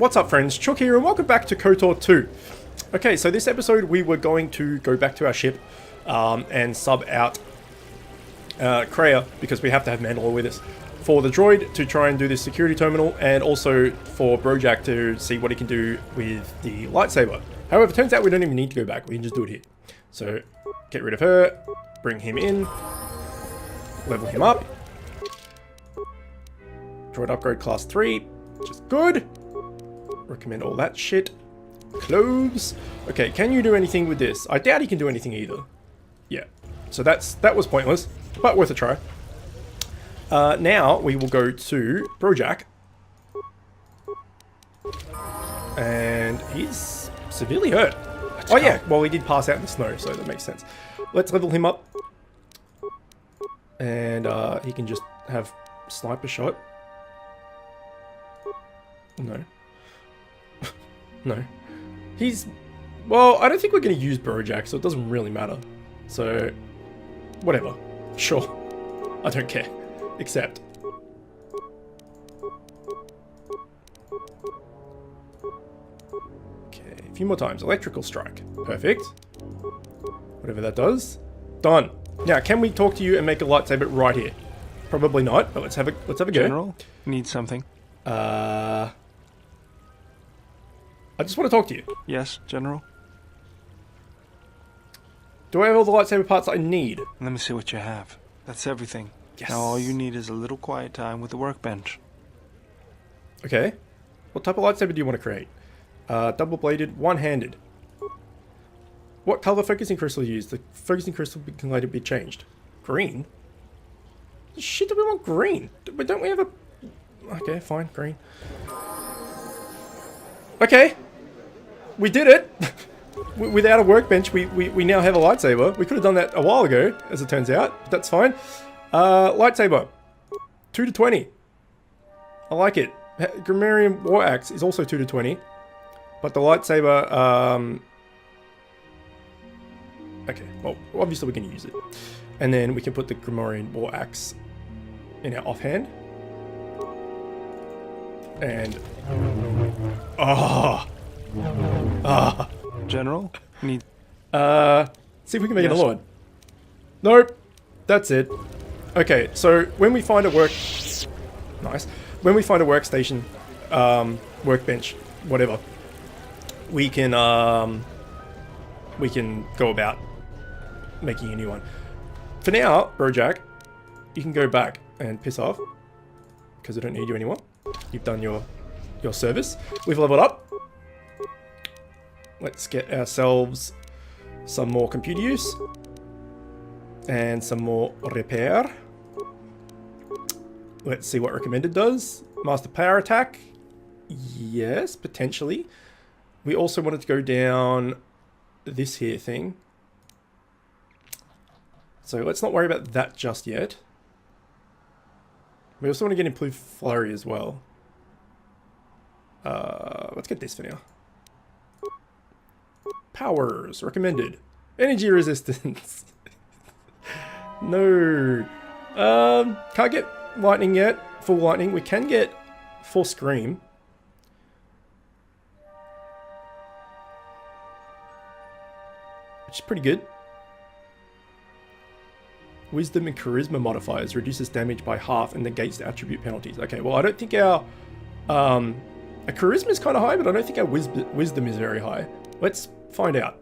What's up friends, Chook here and welcome back to KOTOR 2. Okay, so this episode we were going to go back to our ship and sub out Kreia, because we have to have Mandalore with us, for the droid to try and do this security terminal, and also for Brojack to see what he can do with the lightsaber. However, it turns out we don't even need to go back, we can just do it here. So, get rid of her, bring him in, level him up. Droid upgrade class 3, which is good. Recommend all that shit. Clothes. Okay, can you do anything with this? I doubt he can do anything either. Yeah, so that was pointless, but worth a try. Now we will go to Brojack. And he's severely hurt. Oh yeah, well he did pass out in the snow, so that makes sense. Let's level him up. And he can just have sniper shot. No. No. He's... Well, I don't think we're going to use Brojack, so it doesn't really matter. So, whatever. Sure. I don't care. Except... Okay, a few more times. Electrical strike. Perfect. Whatever that does. Done. Now, can we talk to you and make a lightsaber right here? Probably not, but let's have a go. General, need something. I just want to talk to you. Yes, General? Do I have all the lightsaber parts I need? Let me see what you have. That's everything. Yes. Now all you need is a little quiet time with the workbench. Okay. What type of lightsaber do you want to create? Double-bladed, one-handed. What color focusing crystal do you use? The focusing crystal can later be changed. Green? Shit, do we want green? Don't we have a... Okay, fine, green. Okay. We did it! Without a workbench, we now have a lightsaber. We could have done that a while ago, as it turns out. That's fine. Lightsaber. 2 to 20. I like it. Grammarian War Axe is also 2 to 20. But the lightsaber, okay, well, obviously we're going to use it. And then we can put the Grammarian War Axe in our offhand. And... General, need... see if we can make another one. Nope. That's it. Okay, so when we find a Nice. When we find a workstation, workbench, whatever, we can go about making a new one. For now, Brojack, you can go back and piss off, because I don't need you anymore. You've done your service. We've leveled up. Let's get ourselves some more computer use. And some more repair. Let's see what recommended does. Master power attack. Yes, potentially. We also wanted to go down this here thing. So let's not worry about that just yet. We also want to get improved flurry as well. Let's get this for now. Powers recommended. Energy resistance. No. Can't get lightning yet. Full lightning. We can get full scream. Which is pretty good. Wisdom and charisma modifiers reduces damage by half and negates the attribute penalties. Okay, well I don't think our charisma is kind of high, but I don't think our wisdom is very high. Let's find out.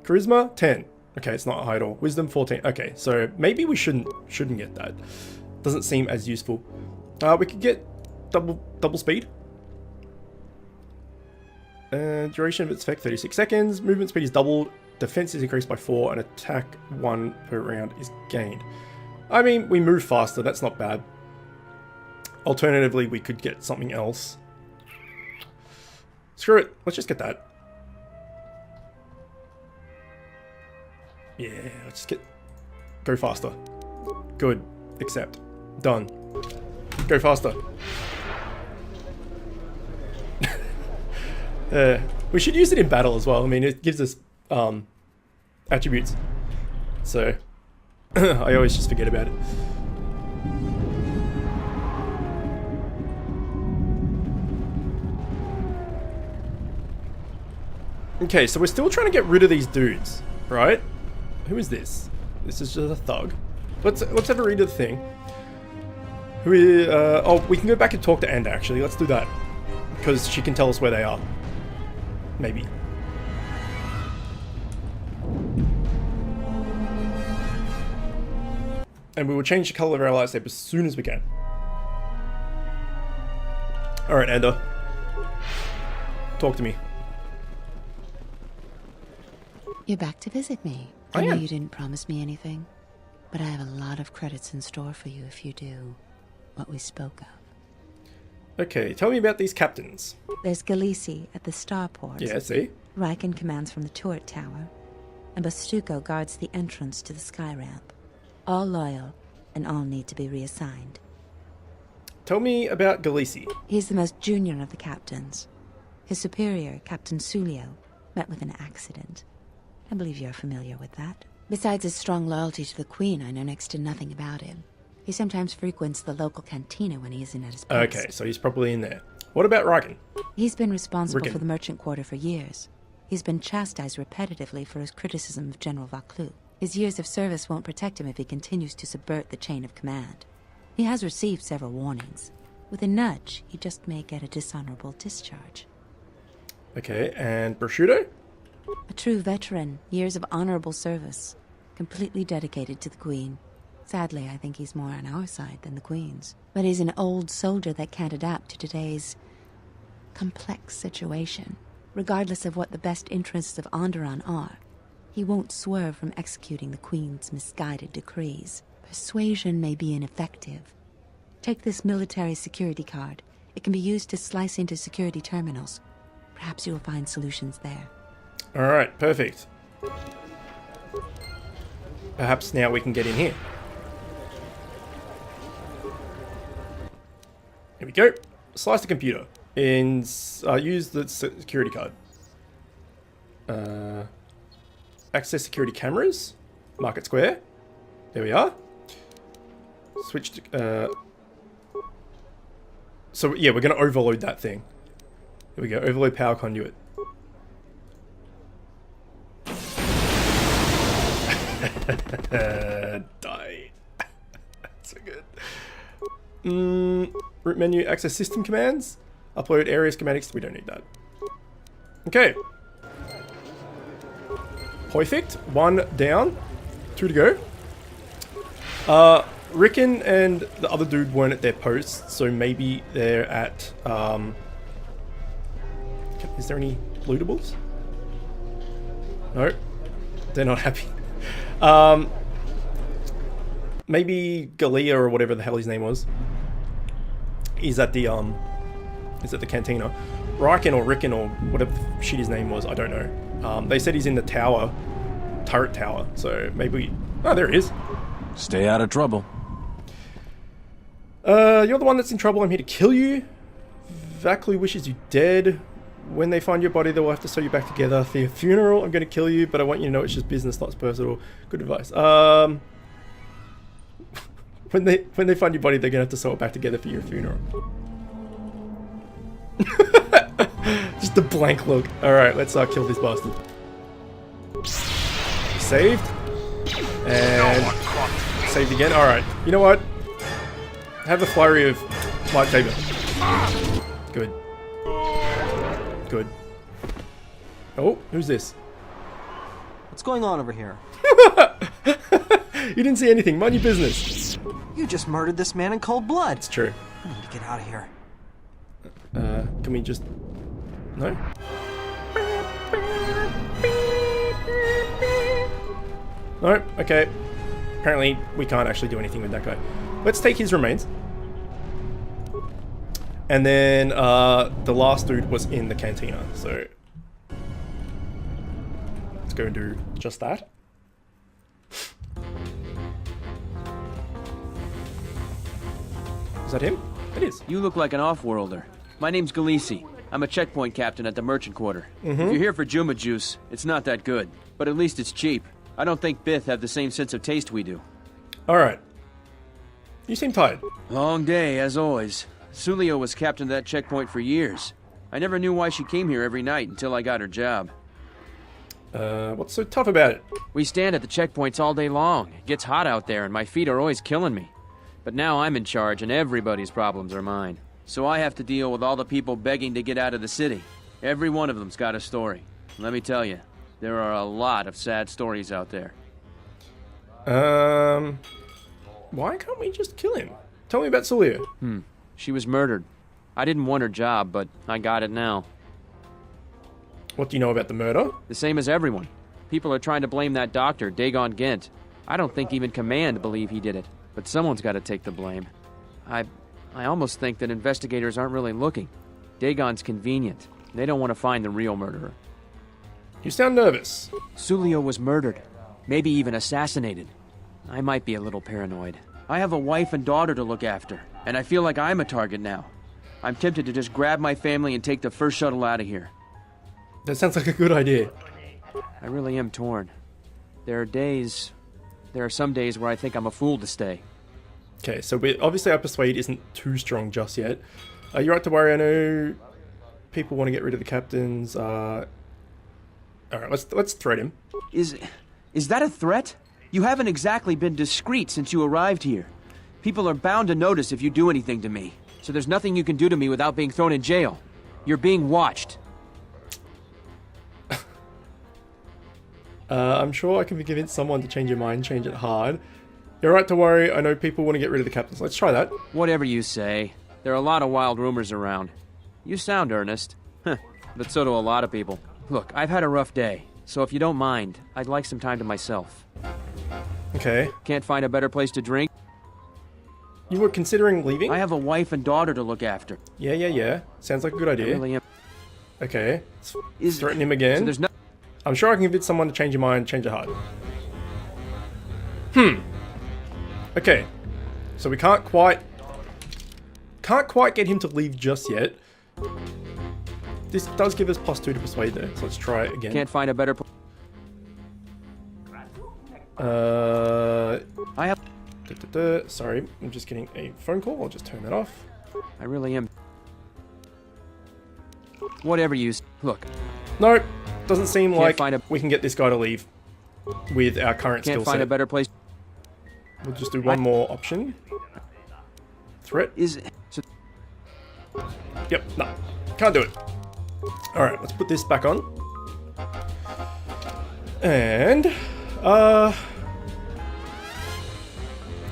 Charisma 10. Okay, it's not high at all. Wisdom 14. Okay, so maybe we shouldn't get that. Doesn't seem as useful. We could get double speed. Duration of its effect 36 seconds. Movement speed is doubled. Defense is increased by 4 and attack 1 per round is gained. I mean, we move faster, that's not bad. Alternatively, we could get something else. Screw it, let's just get that. Yeah, let's just go faster. Good, accept. Done. Go faster. We should use it in battle as well. I mean, it gives us attributes. So, I always just forget about it. Okay, so we're still trying to get rid of these dudes, right? Who is this? This is just a thug. Let's have a read of the thing. Oh, we can go back and talk to Anda, actually. Let's do that. Because she can tell us where they are. Maybe. And we will change the color of our lightsaber as soon as we can. Alright, Anda. Talk to me. You're back to visit me. I know you didn't promise me anything, but I have a lot of credits in store for you if you do what we spoke of. Okay, tell me about these captains. There's Galisi at the starport. Yeah, see? Riken commands from the turret tower, and Bastuco guards the entrance to the sky ramp. All loyal, and all need to be reassigned. Tell me about Galisi. He's the most junior of the captains. His superior, Captain Sulio, met with an accident. I believe you're familiar with that. Besides his strong loyalty to the Queen, I know next to nothing about him. He sometimes frequents the local cantina when he isn't at his post. Okay, so he's probably in there. What about Riken? He's been responsible for the merchant quarter for years. He's been chastised repetitively for his criticism of General Vaclu. His years of service won't protect him if he continues to subvert the chain of command. He has received several warnings. With a nudge, he just may get a dishonorable discharge. Okay, and Prosciutto? A true veteran, years of honorable service, completely dedicated to the Queen. Sadly, I think he's more on our side than the Queen's. But he's an old soldier that can't adapt to today's complex situation. Regardless of what the best interests of Onderon are, he won't swerve from executing the Queen's misguided decrees. Persuasion may be ineffective. Take this military security card. It can be used to slice into security terminals. Perhaps you will find solutions there. Alright, perfect. Perhaps now we can get in here. Here we go. Slice the computer. And use the security card. Access security cameras. Market Square. There we are. Switch to... So yeah, we're going to overload that thing. Here we go. Overload power conduit. Die. So good. Root menu, access system commands. Upload area schematics. We don't need that. Okay. Perfect. 1 down. 2 to go. Riken and the other dude weren't at their posts, so maybe they're at... Is there any lootables? No. They're not happy. Maybe Galia or whatever the hell his name was is at the cantina. Riken or Riken or whatever shit his name was, I don't know. They said he's in the tower, turret tower. So maybe oh, there he is. Stay out of trouble. You're the one that's in trouble. I'm here to kill you. Vaclu wishes you dead. When they find your body, they will have to sew you back together for your funeral. I'm going to kill you, but I want you to know it's just business, not personal. Good advice. When they find your body, they're going to have to sew it back together for your funeral. Just a blank look. All right, let's kill this bastard. Saved. And saved again. All right. You know what? Have a flurry of lightsaber. Good. Good. Oh, who's this? What's going on over here? You didn't see anything. Mind your business. You just murdered this man in cold blood. It's true. I need to get out of here. Can we just... No? No? Okay. Apparently, we can't actually do anything with that guy. Let's take his remains. And then, the last dude was in the cantina, so... Let's go and do just that. Is that him? It is. You look like an off-worlder. My name's Galisi. I'm a checkpoint captain at the merchant quarter. If you're here for Juma juice, it's not that good. But at least it's cheap. I don't think Bith have the same sense of taste we do. Alright. You seem tired. Long day, as always. Sulio was captain of that checkpoint for years. I never knew why she came here every night until I got her job. What's so tough about it? We stand at the checkpoints all day long. It gets hot out there, and my feet are always killing me. But now I'm in charge, and everybody's problems are mine. So I have to deal with all the people begging to get out of the city. Every one of them's got a story. Let me tell you, there are a lot of sad stories out there. Why can't we just kill him? Tell me about Celia. She was murdered. I didn't want her job, but I got it now. What do you know about the murder? The same as everyone. People are trying to blame that doctor, Dagon Gent. I don't think even Command believe he did it, but someone's got to take the blame. I almost think that investigators aren't really looking. Dagon's convenient. They don't want to find the real murderer. You sound nervous. Sulio was murdered. Maybe even assassinated. I might be a little paranoid. I have a wife and daughter to look after, and I feel like I'm a target now. I'm tempted to just grab my family and take the first shuttle out of here. That sounds like a good idea. I really am torn. There are some days where I think I'm a fool to stay. Okay, so obviously our persuade isn't too strong just yet. You're right to worry, I know people want to get rid of the captains. Alright, let's threat him. Is that a threat? You haven't exactly been discreet since you arrived here. People are bound to notice if you do anything to me. So there's nothing you can do to me without being thrown in jail. You're being watched. I'm sure I can convince someone to change your mind, change it hard. You're right to worry, I know people want to get rid of the captains. Let's try that. Whatever you say. There are a lot of wild rumors around. You sound earnest. But so do a lot of people. Look, I've had a rough day, so if you don't mind, I'd like some time to myself. Okay. Can't find a better place to drink? You were considering leaving? I have a wife and daughter to look after. Yeah. Sounds like a good I idea. really am. Okay. Let's threaten him again. So there's no... I'm sure I can convince someone to change your mind, change it hard. Okay. So we can't quite get him to leave just yet. This does give us +2 to persuade though, so let's try it again. Can't find a better place. I have... Sorry, I'm just getting a phone call. I'll just turn that off. I really am. Whatever you... Look. Nope. Doesn't seem like find a... we can get this guy to leave with our current skill set. Can't find a better place. We'll just do one more option. Threat. So... Yep, no. Can't do it. Alright, let's put this back on. And...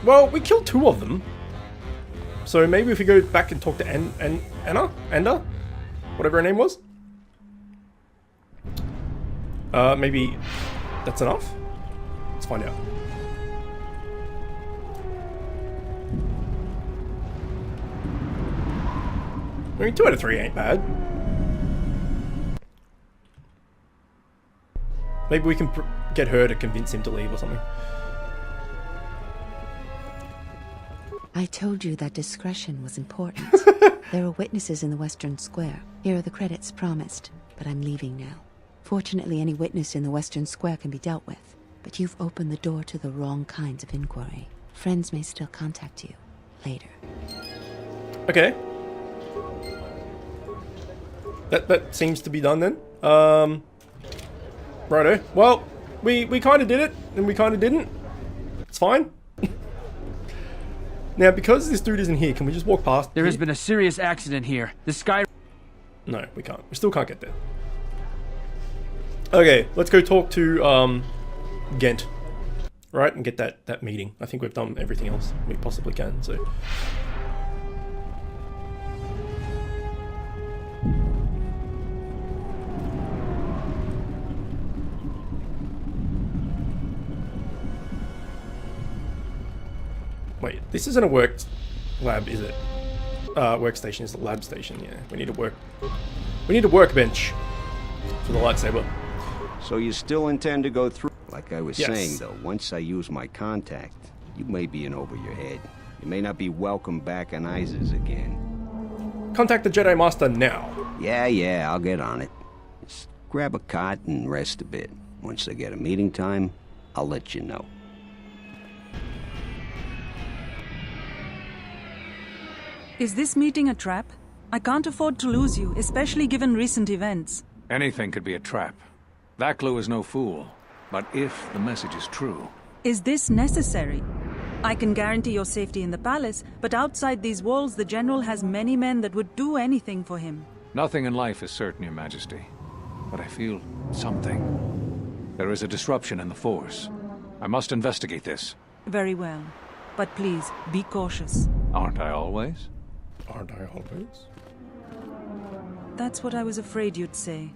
well, we killed 2 of them. So maybe if we go back and talk to Enda? Whatever her name was. Maybe that's enough? Let's find out. I mean, 2 out of 3 ain't bad. Maybe we can get her to convince him to leave or something. I told you that discretion was important. There are witnesses in the Western Square. Here are the credits promised, but I'm leaving now. Fortunately, any witness in the Western Square can be dealt with, but you've opened the door to the wrong kinds of inquiry. Friends may still contact you later. Okay. That seems to be done then. Righto. Well, we kind of did it, and we kind of didn't. It's fine. Now, because this dude isn't here, can we just walk past? There has been a serious accident here. The sky... No, we can't. We still can't get there. Okay, let's go talk to Gent. Right, and get that meeting. I think we've done everything else we possibly can, so... Wait, this isn't a work lab, is it? Workstation is the lab station, yeah. We need a workbench for the lightsaber. So you still intend to go through? Like I was Yes. saying, though, once I use my contact, you may be in over your head. You may not be welcome back on Isis again. Contact the Jedi Master now. Yeah, I'll get on it. Just grab a cot and rest a bit. Once I get a meeting time, I'll let you know. Is this meeting a trap? I can't afford to lose you, especially given recent events. Anything could be a trap. Vaklu is no fool, but if the message is true... Is this necessary? I can guarantee your safety in the palace, but outside these walls the General has many men that would do anything for him. Nothing in life is certain, Your Majesty. But I feel something. There is a disruption in the Force. I must investigate this. Very well. But please, be cautious. Aren't I always? Aren't I always? That's what I was afraid you'd say.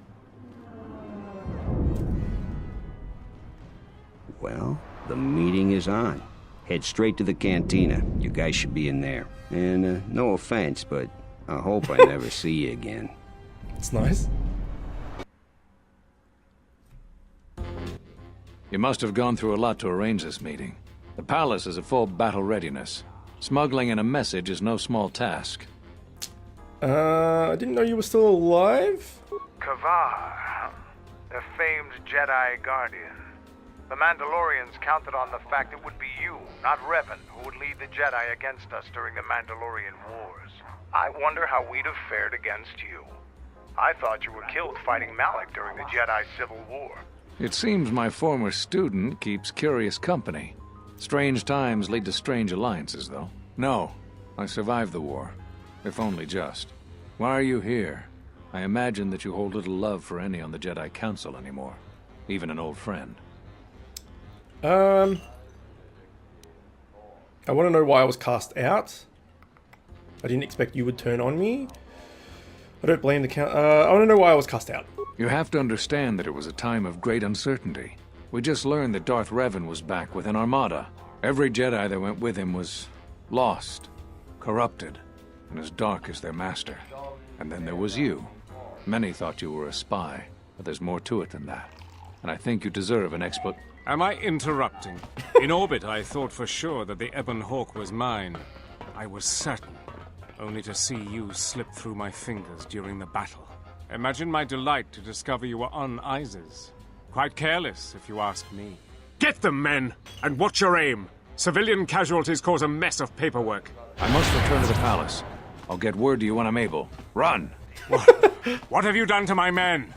Well, the meeting is on. Head straight to the cantina. You guys should be in there. And no offense, but I hope I never see you again. It's nice. You must have gone through a lot to arrange this meeting. The palace is at full battle readiness. Smuggling in a message is no small task. I didn't know you were still alive? Kavar, the famed Jedi Guardian. The Mandalorians counted on the fact it would be you, not Revan, who would lead the Jedi against us during the Mandalorian Wars. I wonder how we'd have fared against you. I thought you were killed fighting Malak during the Jedi Civil War. It seems my former student keeps curious company. Strange times lead to strange alliances, though. No, I survived the war. If only just. Why are you here? I imagine that you hold little love for any on the Jedi Council anymore. Even an old friend. I want to know why I was cast out. I didn't expect you would turn on me. I don't blame the count. I want to know why I was cast out. You have to understand that it was a time of great uncertainty. We just learned that Darth Revan was back with an armada. Every Jedi that went with him was lost, corrupted, and as dark as their master. And then there was you. Many thought you were a spy, but there's more to it than that. And I think you deserve an Am I interrupting? In orbit, I thought for sure that the Ebon Hawk was mine. I was certain, only to see you slip through my fingers during the battle. Imagine my delight to discover you were on Isis. Quite careless, if you ask me. Get them, men! And watch your aim! Civilian casualties cause a mess of paperwork. I must return to the palace. I'll get word to you when I'm able. Run! What have you done to my men?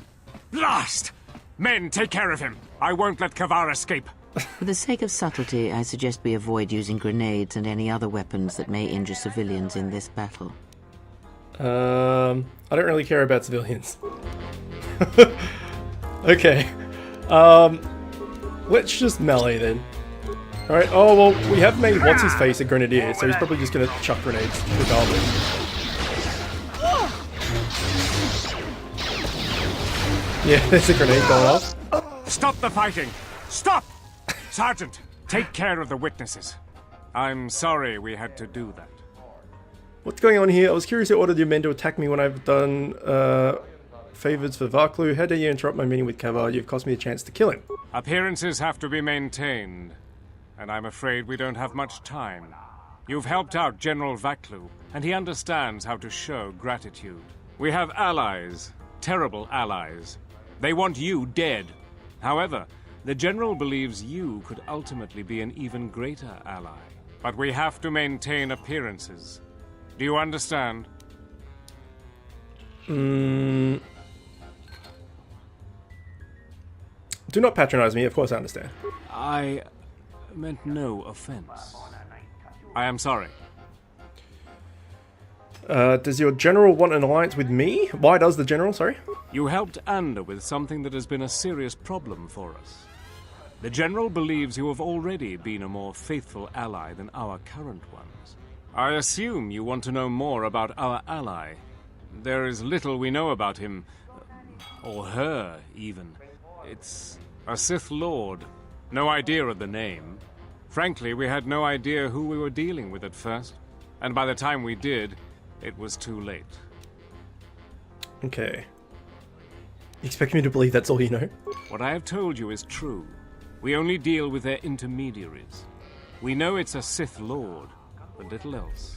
Blast! Men, take care of him! I won't let Kavar escape. For the sake of subtlety, I suggest we avoid using grenades and any other weapons that may injure civilians in this battle. I don't really care about civilians. Okay. Let's just melee then. Alright, oh well, we have made what's-his-face a grenadier, so he's probably just gonna chuck grenades regardless. Yeah, there's a grenade going off. Stop the fighting! Stop! Sergeant, take care of the witnesses. I'm sorry we had to do that. What's going on here? I was curious who ordered your men to attack me when I've done favors for Vaklu. How dare you interrupt my meeting with Kavar? You've cost me a chance to kill him. Appearances have to be maintained, and I'm afraid we don't have much time. You've helped out General Vaklu, and he understands how to show gratitude. We have allies, terrible allies. They want you dead. However, the General believes you could ultimately be an even greater ally. But we have to maintain appearances. Do you understand? Do not patronize me, of course I understand. I meant no offense. I am sorry. Does your general want an alliance with me? Why does the general, sorry? You helped Ander with something that has been a serious problem for us. The general believes you have already been a more faithful ally than our current ones. I assume you want to know more about our ally. There is little we know about him, or her, even. It's a Sith Lord. No idea of the name. Frankly, we had no idea who we were dealing with at first. And by the time we did, it was too late. Okay. You expect me to believe that's all you know? What I have told you is true. We only deal with their intermediaries. We know it's a Sith Lord, but little else.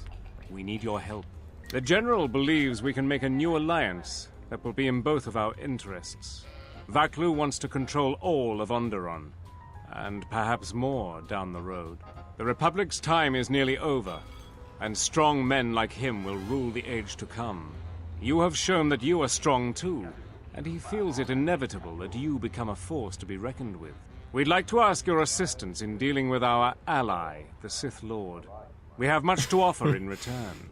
We need your help. The General believes we can make a new alliance that will be in both of our interests. Vaklu wants to control all of Onderon, and perhaps more down the road. The Republic's time is nearly over, and strong men like him will rule the age to come. You have shown that you are strong too, and he feels it inevitable that you become a force to be reckoned with. We'd like to ask your assistance in dealing with our ally, the Sith Lord. We have much to offer in return.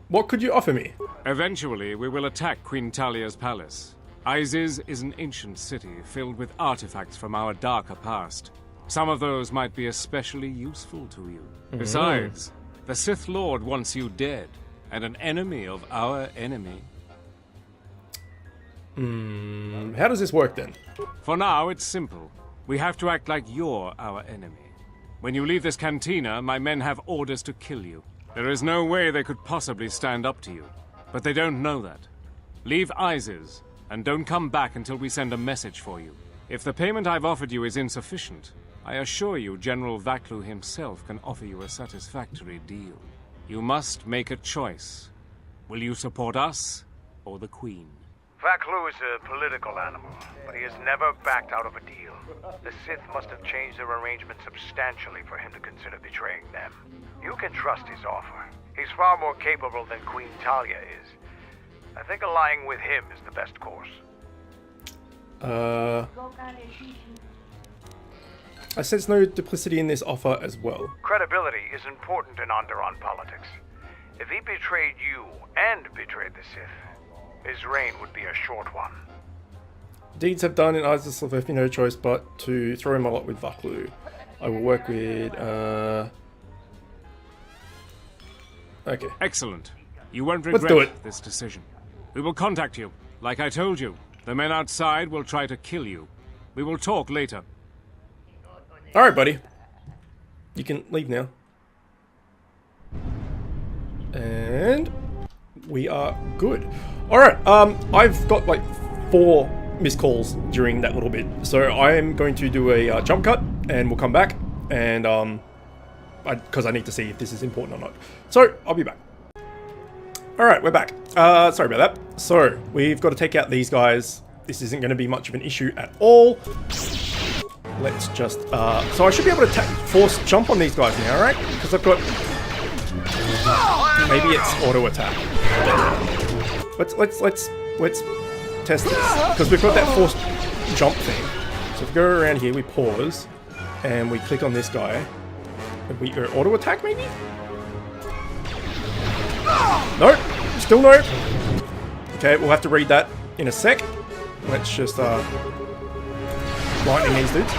What could you offer me? Eventually, we will attack Queen Talia's palace. Isis is an ancient city filled with artifacts from our darker past. Some of those might be especially useful to you. Besides, the Sith Lord wants you dead, and an enemy of our enemy. How does this work then? For now, it's simple. We have to act like you're our enemy. When you leave this cantina, my men have orders to kill you. There is no way they could possibly stand up to you. But they don't know that. Leave Isis, and don't come back until we send a message for you. If the payment I've offered you is insufficient, I assure you General Vaklu himself can offer you a satisfactory deal. You must make a choice. Will you support us, or the Queen? Vaklu is a political animal, but he has never backed out of a deal. The Sith must have changed their arrangement substantially for him to consider betraying them. You can trust his offer. He's far more capable than Queen Talia is. I think allying with him is the best course. I sense no duplicity in this offer as well. Credibility is important in Onderon politics. If he betrayed you and betrayed the Sith, his reign would be a short one. Deeds have done in Isis left me no choice but to throw him a lot with Vaklu. I will work with, okay. Excellent. You won't Let's do regret it. this decision. We will contact you. Like I told you, the men outside will try to kill you. We will talk later. Alright, buddy. You can leave now. And we are good. Alright, I've got like 4 missed calls during that little bit. So I am going to do a jump cut and we'll come back. And, because I need to see if this is important or not. So, I'll be back. Alright, we're back. Sorry about that. So, we've got to take out these guys. This isn't going to be much of an issue at all. Let's just, so I should be able to force jump on these guys now, right? Because I've got, maybe it's auto attack. Let's test this. Because we've got that forced jump thing. So if we go around here, we pause, and we click on this guy. We auto attack maybe? Nope, still nope. Okay, we'll have to read that in a sec. Let's just lightning these dudes.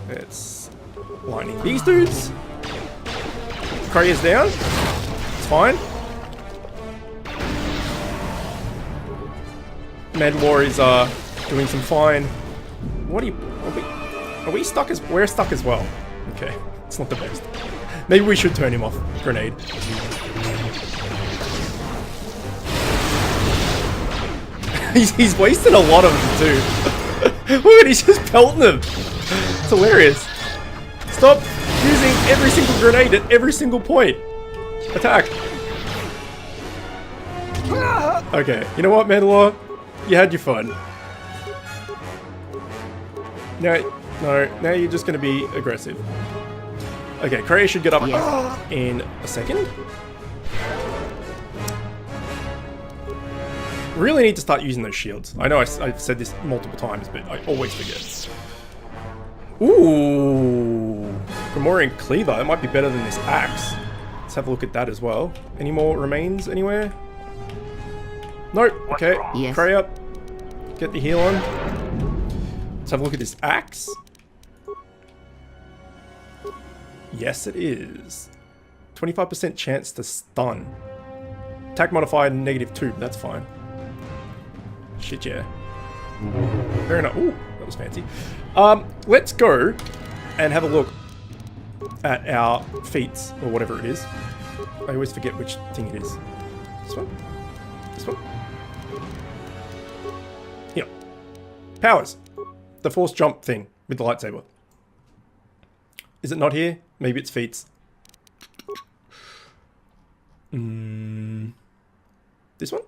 Let's lightning these dudes. Kraya's down. It's fine. Mandalore is doing some fine. What are we stuck as? We're stuck as well. Okay, it's not the best. Maybe we should turn him off. Grenade. he's wasted a lot of them too. Look at, he's just pelting them. It's hilarious. Stop using every single grenade at every single point. Attack. Okay, you know what, Mandalore? You had your fun. No, now you're just going to be aggressive. Okay, Kreia should get up in a second. Really need to start using those shields. I know I've said this multiple times, but I always forget. Ooh, Gamorrean Cleaver. That might be better than this axe. Let's have a look at that as well. Any more remains anywhere? Nope. Okay, Yes. Kreia, get the heal on. Let's have a look at this axe. Yes, it is. 25% chance to stun. Attack modifier -2, but that's fine. Shit, yeah. Fair enough. Ooh, that was fancy. Let's go and have a look at our feats, or whatever it is. I always forget which thing it is. This one? This one? Here. Powers. The force jump thing with the lightsaber. Is it not here? Maybe it's feats. This one?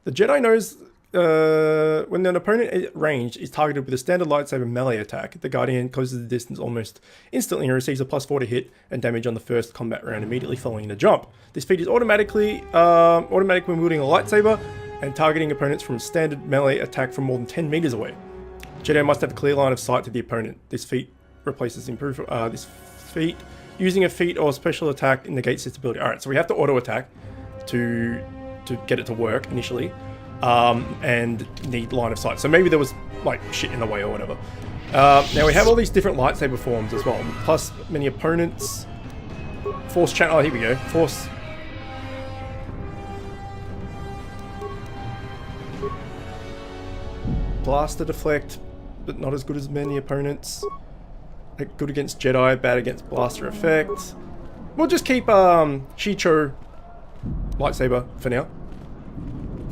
The Jedi knows when an opponent at range is targeted with a standard lightsaber melee attack, the Guardian closes the distance almost instantly and receives a +4 to hit and damage on the first combat round immediately following the jump. This feat is automatic when wielding a lightsaber and targeting opponents from standard melee attack from more than 10 meters away. Jedi must have a clear line of sight to the opponent. This feat replaces this feat. Using a feat or special attack negates its ability. Alright, so we have to auto attack to get it to work initially. And need line of sight. So maybe there was like shit in the way or whatever. Now we have all these different lightsaber forms as well. Plus many opponents. Force channel. Oh, here we go. Force. Blaster deflect, but not as good as many opponents. Good against Jedi, bad against blaster effect. We'll just keep Shicho lightsaber for now.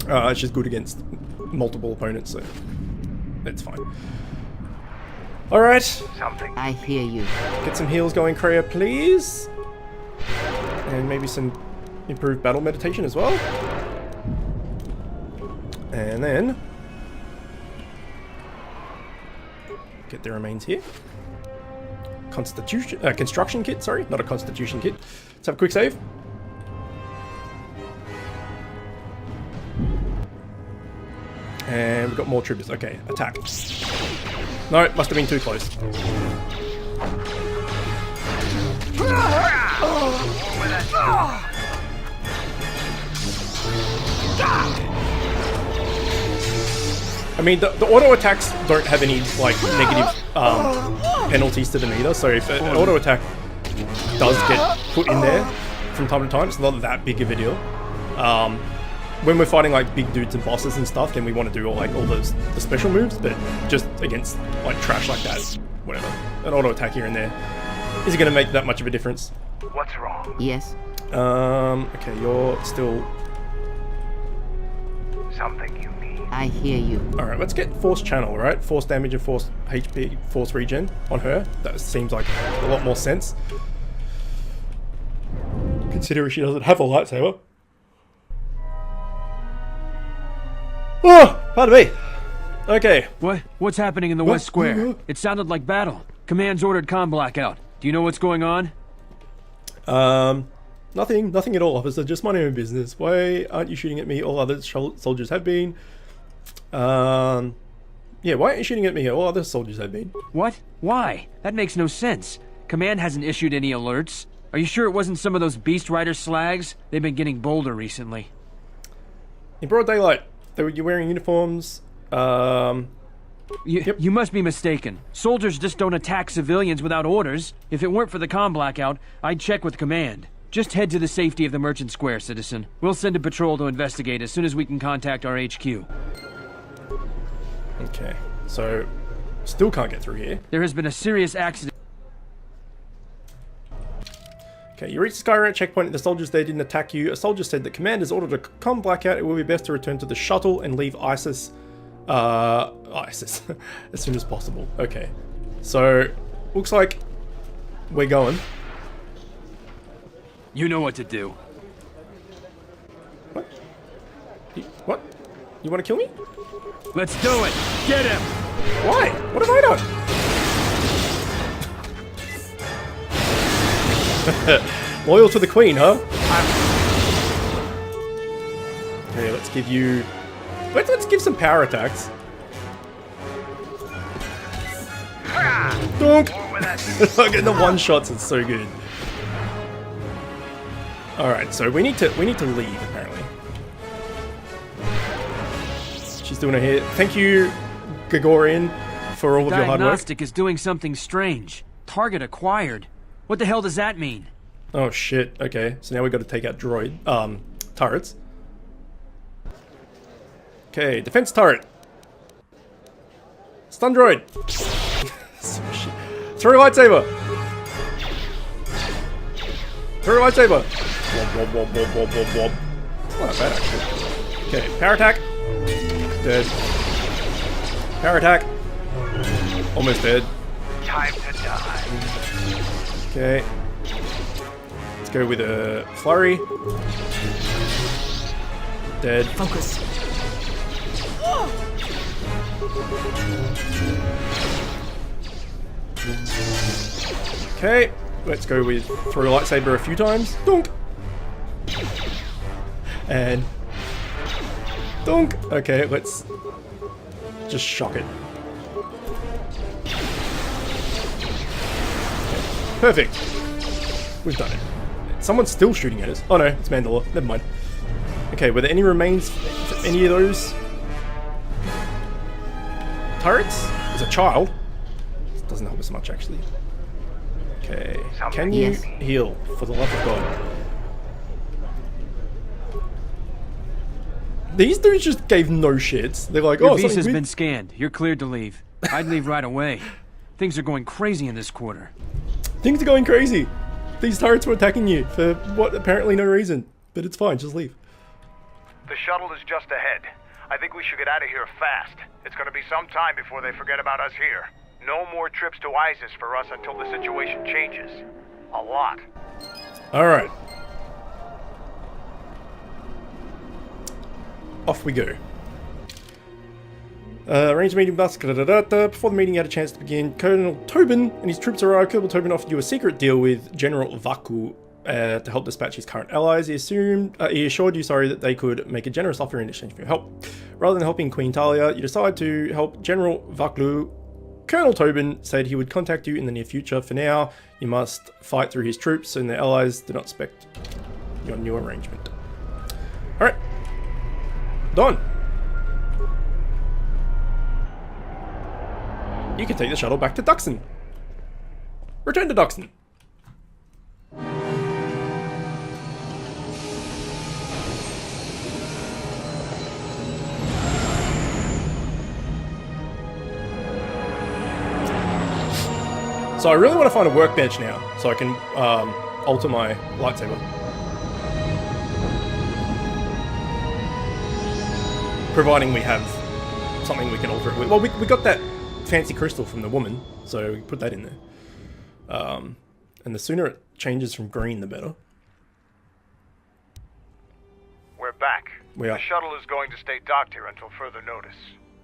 It's just good against multiple opponents, so that's fine. Alright. I hear you. Get some heals going, Kreia, please. And maybe some improved battle meditation as well. And then get the remains here. Construction kit, sorry, not a constitution kit. Let's have a quick save. And we've got more troopers. Okay, attack. No, it must have been too close. I mean, the auto attacks don't have any like negative penalties to them either. So if an auto attack does get put in there from time to time, it's not that big of a deal. When we're fighting like big dudes and bosses and stuff, then we want to do all the special moves. But just against like trash like that, whatever, an auto attack here and there isn't going to make that much of a difference. What's wrong? Yes. Okay, you're still something you need. I hear you. Alright, let's get force channel, right? Force damage and force HP, force regen on her. That seems like a lot more sense. Considering she doesn't have a lightsaber. Oh, pardon me. Okay. What's happening in the West Square? It sounded like battle. Command's ordered comm blackout. Do you know what's going on? Nothing at all, officer. Just my own business. Why aren't you shooting at me? All other soldiers have been. Yeah, why aren't you shooting at me? All other soldiers have been. What? Why? That makes no sense. Command hasn't issued any alerts. Are you sure it wasn't some of those Beast Rider slags? They've been getting bolder recently. In broad daylight, you're wearing uniforms. You must be mistaken. Soldiers just don't attack civilians without orders. If it weren't for the comm blackout, I'd check with command. Just head to the safety of the Merchant Square, citizen. We'll send a patrol to investigate as soon as we can contact our HQ. Okay, so still can't get through here. There has been a serious accident. Okay, you reached the Skyround checkpoint and the soldiers there didn't attack you. A soldier said that command has ordered a comm blackout. It will be best to return to the shuttle and leave ISIS as soon as possible. Okay, so looks like we're going. You know what to do. What? What? You want to kill me? Let's do it! Get him! Why? What have I done? Loyal to the Queen, huh? Okay, let's give you... Let's give some power attacks. Donk! Look at the one-shots, it's so good. Alright, so we need to leave, apparently. She's doing her hair. Thank you, Gregorian, for all of your hard work. Diagnostic is doing something strange. Target acquired. What the hell does that mean? Oh shit, okay. So now we've got to take out turrets. Okay, defense turret. Stun droid. Throw a lightsaber. Throw a lightsaber. Wob, wob, wob, wob, wob, wob. It's not bad, actually. Okay, power attack. Dead. Power attack. Almost dead. Time to die. Okay. Let's go with a flurry. Dead. Focus. Okay, let's go with throw a lightsaber a few times. Dunk! And dunk! Okay, let's just shock it. Okay, perfect. We've done it. Someone's still shooting at us. Oh no, it's Mandalore. Never mind. Okay, were there any remains for any of those turrets? There's a child. This doesn't help us much, actually. Okay, can you heal, for the love of God? These dudes just gave no shits. They're like, Your oh, visa's been scanned. You're cleared to leave. I'd leave right away. Things are going crazy in this quarter. Things are going crazy. These turrets were attacking you for what, apparently no reason. But it's fine, just leave. The shuttle is just ahead. I think we should get out of here fast. It's gonna be some time before they forget about us here. No more trips to ISIS for us until the situation changes. A lot. Alright. Off we go. Arrange meeting bus. Before the meeting had a chance to begin, Colonel Tobin and his troops arrived. Colonel Tobin offered you a secret deal with General Vaku to help dispatch his current allies. He assured you, that they could make a generous offer in exchange for your help. Rather than helping Queen Talia, you decided to help General Vaku. Colonel Tobin said he would contact you in the near future. For now, you must fight through his troops, and their allies do not expect your new arrangement. Alright. Done. You can take the shuttle back to Duxon. Return to Duxon. So I really want to find a workbench now, so I can alter my lightsaber. Providing we have something we can alter it with. Well, we got that fancy crystal from the woman, so we put that in there. And the sooner it changes from green, the better. We're back. We are. The shuttle is going to stay docked here until further notice.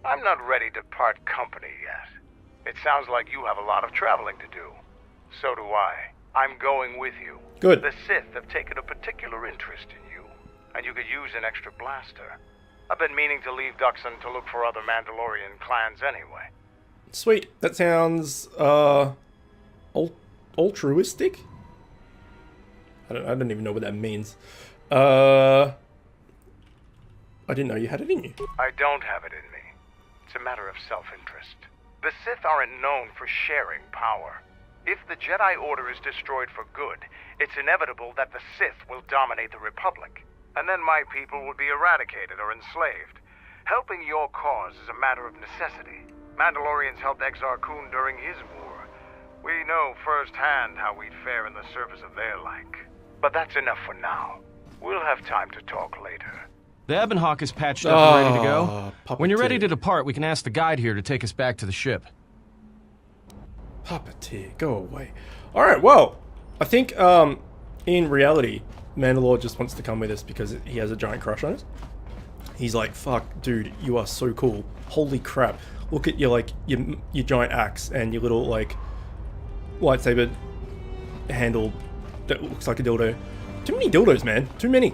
I'm not ready to part company yet. It sounds like you have a lot of traveling to do. So do I. I'm going with you. Good. The Sith have taken a particular interest in you, and you could use an extra blaster. I've been meaning to leave Duxon to look for other Mandalorian clans anyway. Sweet. That sounds altruistic. I don't even know what that means. I didn't know you had it in you. I don't have it in me. It's a matter of self-interest. The Sith aren't known for sharing power. If the Jedi Order is destroyed for good, it's inevitable that the Sith will dominate the Republic. And then my people will be eradicated or enslaved. Helping your cause is a matter of necessity. Mandalorians helped Exar Kun during his war. We know firsthand how we'd fare in the service of their like. But that's enough for now. We'll have time to talk later. The Ebonhawk is patched up and ready to go. When you're ready Puppeteer. to depart, we can ask the guide here to take us back to the ship. Puppeteer, go away. Alright, well, I think in reality, Mandalore just wants to come with us because he has a giant crush on us. He's like, fuck, dude, you are so cool. Holy crap. Look at your, your giant axe and your little, lightsaber handle that looks like a dildo. Too many dildos, man. Too many.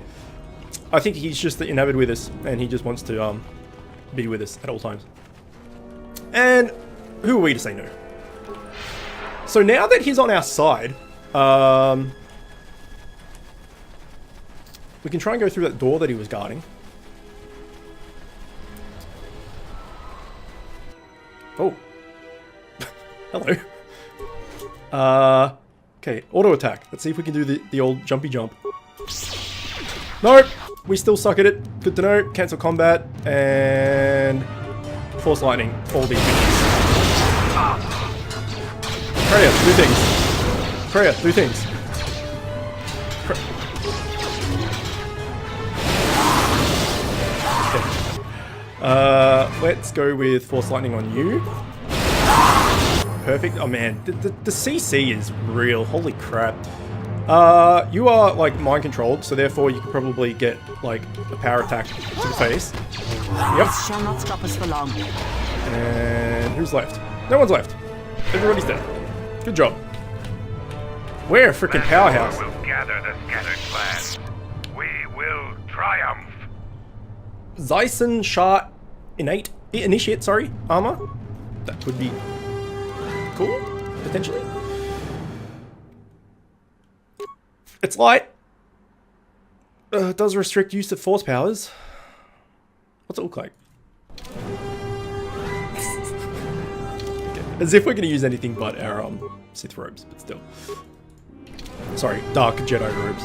I think he's just enamored with us, and he just wants to be with us at all times. And who are we to say no? So now that he's on our side, we can try and go through that door that he was guarding. Oh. Hello. Okay, auto attack. Let's see if we can do the old jumpy jump. Nope. We still suck at it. Good to know. Cancel combat and force lightning. All these things. Freya, do things. Freya, do things. Okay. Let's go with force lightning on you. Perfect. Oh man, the CC is real. Holy crap. You are, like, mind controlled, so therefore you can probably get, like, a power attack to the face. Yep. This shall not stop us for long. And who's left? No one's left. Everybody's dead. Good job. We're a freaking powerhouse. We'll gather the scattered clans. We will triumph. Zyson Shah Initiate, armor. That would be cool, potentially. It's light. It does restrict use of force powers. What's it look like? Okay. As if we're going to use anything but our Sith robes, but still. Sorry, Dark Jedi Robes.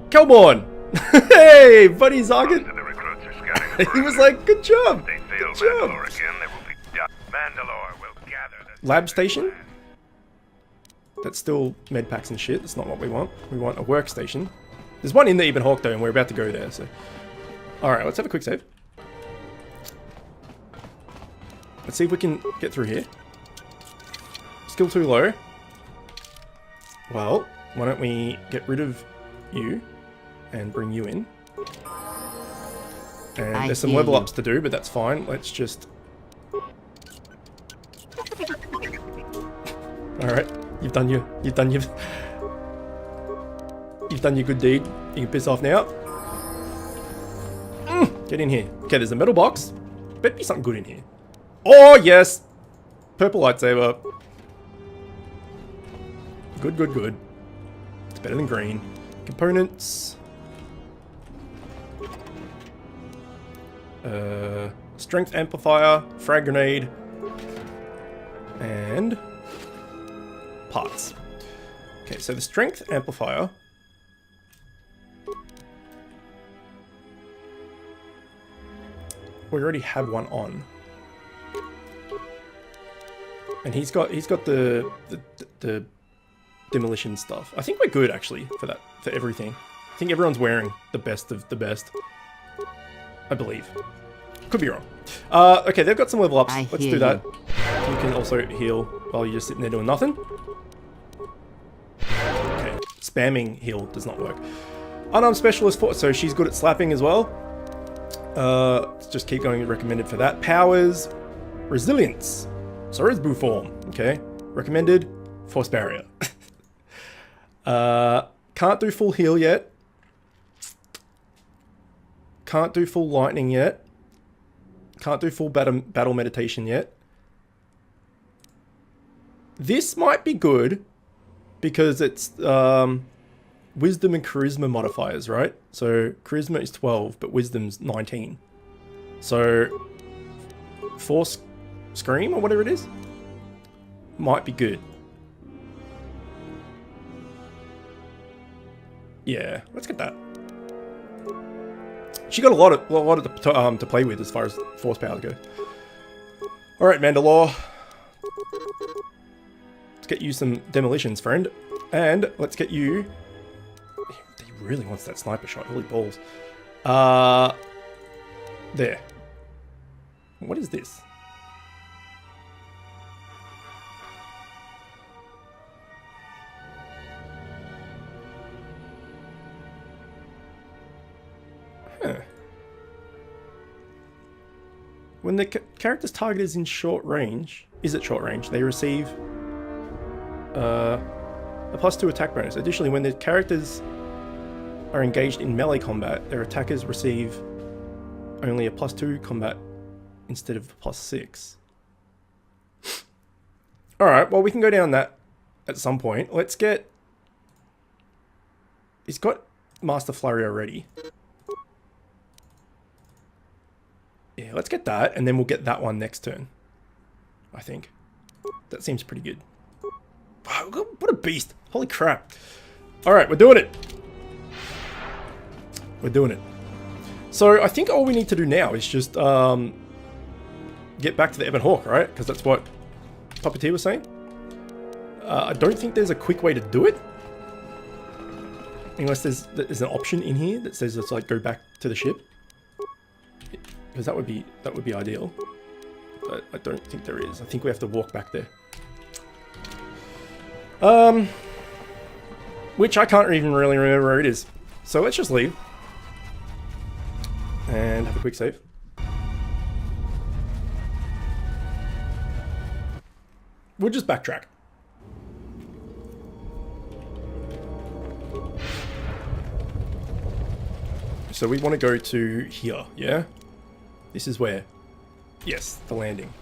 Kelborn! Hey, buddy Zargan! He was like, good job! Good job! Lab station? That's still med packs and shit. That's not what we want. We want a workstation. There's one in the Ebon Hawk though, and we're about to go there, so. Alright, let's have a quick save. Let's see if we can get through here. Skill too low. Well, why don't we get rid of you and bring you in. And there's some level ups to do, but that's fine. Let's just... Alright, you've done your good deed. You can piss off now. Get in here. Okay, there's a metal box. Better be something good in here. Oh, yes! Purple lightsaber. Good, good, good. It's better than green. Components. Strength amplifier, frag grenade, and parts. Okay, so the strength amplifier. We already have one on, and he's got the demolition stuff. I think we're good actually for everything. I think everyone's wearing the best of the best. I believe. Could be wrong. Okay, they've got some level ups. Let's do that. You can also heal while you're just sitting there doing nothing. Okay, spamming heal does not work. Unarmed specialist, so she's good at slapping as well. Let's just keep going. Recommended for that. Powers, resilience. So is Boo form. Okay, recommended. Force barrier. Can't do full heal yet. Can't do full lightning yet. Can't do full battle meditation yet. This might be good because it's wisdom and charisma modifiers, right? So charisma is 12, but wisdom's 19. So force scream or whatever it is might be good. Yeah, let's get that. She got a lot to play with as far as force power goes. All right, Mandalore. Let's get you some demolitions, friend, and let's get you. He really wants that sniper shot. Holy balls! There. What is this? When the character's target is in short range, they receive a +2 attack bonus. Additionally, when the characters are engaged in melee combat, their attackers receive only a +2 combat instead of a +6. Alright, well we can go down that at some point. Let's get... He's got Master Flurry already. Yeah, let's get that, and then we'll get that one next turn. I think. That seems pretty good. Wow, what a beast. Holy crap. Alright, we're doing it. We're doing it. So, I think all we need to do now is just get back to the Ebon Hawk, right? Because that's what Puppeteer was saying. I don't think there's a quick way to do it. Unless there's an option in here that says let's like go back to the ship. Because that would be ideal. But I don't think there is. I think we have to walk back there. Which I can't even really remember where it is. So let's just leave. And have a quick save. We'll just backtrack. So we want to go to here, yeah? This is where? Yes, the landing.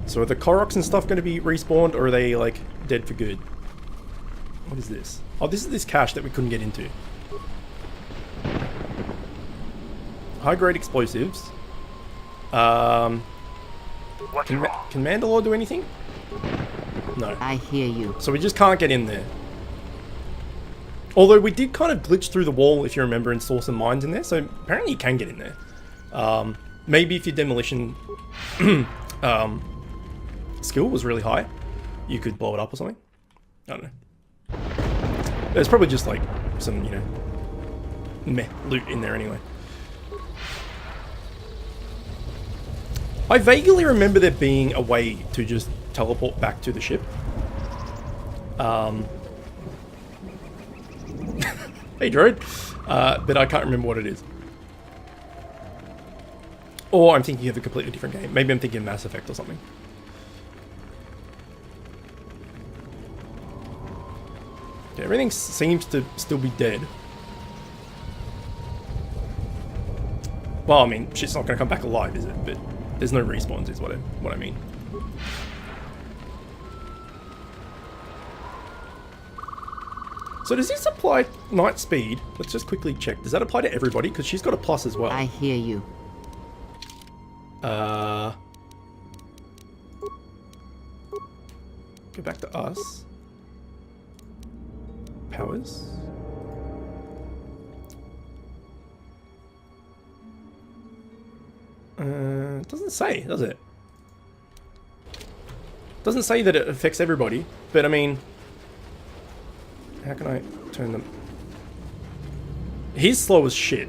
So are the Koroks and stuff going to be respawned, or are they, like, dead for good? What is this? Oh, this is this cache that we couldn't get into. High-grade explosives. Can Mandalore do anything? No. I hear you. So we just can't get in there. Although we did kind of glitch through the wall, if you remember, and saw some mines in there. So apparently you can get in there. Maybe if your demolition skill was really high, you could blow it up or something. I don't know. There's probably just like some, you know, meh loot in there anyway. I vaguely remember there being a way to just teleport back to the ship. Hey, droid. But I can't remember what it is. Or I'm thinking of a completely different game. Maybe I'm thinking Mass Effect or something. Yeah, everything seems to still be dead. Well, I mean, shit's not going to come back alive, is it? But there's no respawns, is what I mean. So does this apply night speed? Let's just quickly check. Does that apply to everybody? Because she's got a plus as well. I hear you. Go back to us. Powers. It doesn't say, does it? Doesn't say that it affects everybody, but I mean, how can I turn them? He's slow as shit,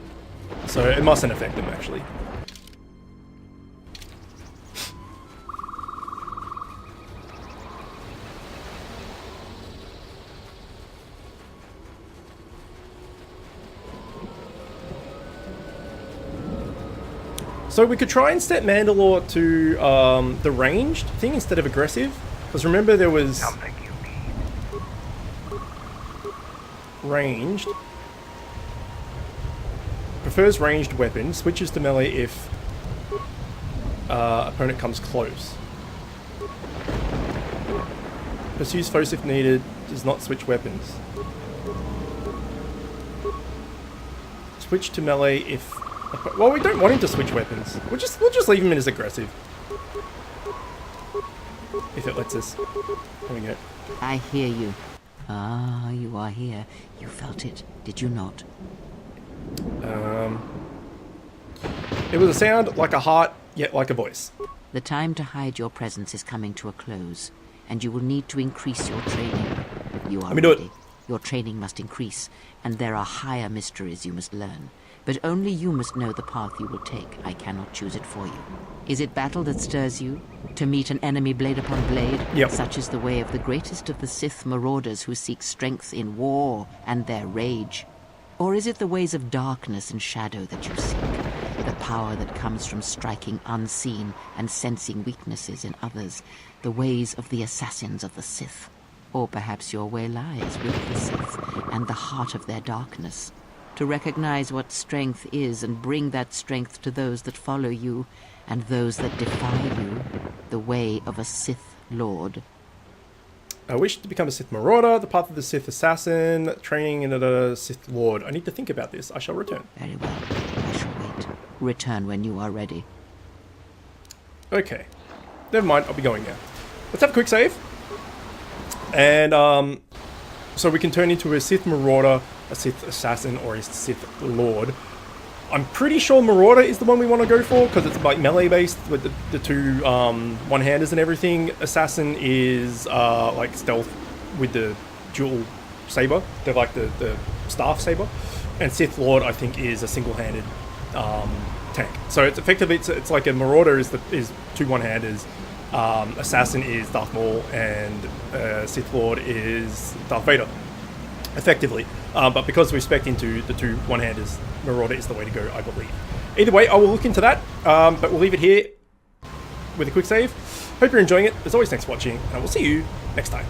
so it mustn't affect him actually. So we could try and set Mandalore to the ranged thing instead of aggressive. Because remember there was ranged. Prefers ranged weapon. Switches to melee if opponent comes close. Pursues foes if needed. Does not switch weapons. Switch to melee if... Well, we don't want him to switch weapons. We'll just leave him in as aggressive. If it lets us. There we go. I hear you. Ah, you are here. You felt it, did you not? It was a sound like a heart, yet like a voice. The time to hide your presence is coming to a close, and you will need to increase your training. You are ready. Your training must increase, and there are higher mysteries you must learn. But only you must know the path you will take. I cannot choose it for you. Is it battle that stirs you? To meet an enemy blade upon blade? Yep. Such is the way of the greatest of the Sith marauders who seek strength in war and their rage. Or is it the ways of darkness and shadow that you seek? The power that comes from striking unseen and sensing weaknesses in others. The ways of the assassins of the Sith. Or perhaps your way lies with the Sith and the heart of their darkness. To recognize what strength is and bring that strength to those that follow you and those that defy you, the way of a Sith Lord. I wish to become a Sith Marauder, the path of the Sith Assassin, training in a Sith Lord. I need to think about this. I shall return. Very well. I shall wait. Return when you are ready. Okay. Never mind, I'll be going now. Let's have a quick save. And, so we can turn into a Sith Marauder, a Sith Assassin, or a Sith Lord. I'm pretty sure Marauder is the one we want to go for, because it's like melee based with the two one-handers and everything. Assassin is like stealth with the dual saber. They're like the staff saber. And Sith Lord, I think, is a single-handed tank. So it's effectively it's like a Marauder is two one-handers, Assassin is Darth Maul, and Sith Lord is Darth Vader, effectively. But because we're spec'd into the two one-handers, Marauder is the way to go, I believe. Either way, I will look into that, but we'll leave it here with a quick save. Hope you're enjoying it. As always, thanks for watching, and we'll see you next time.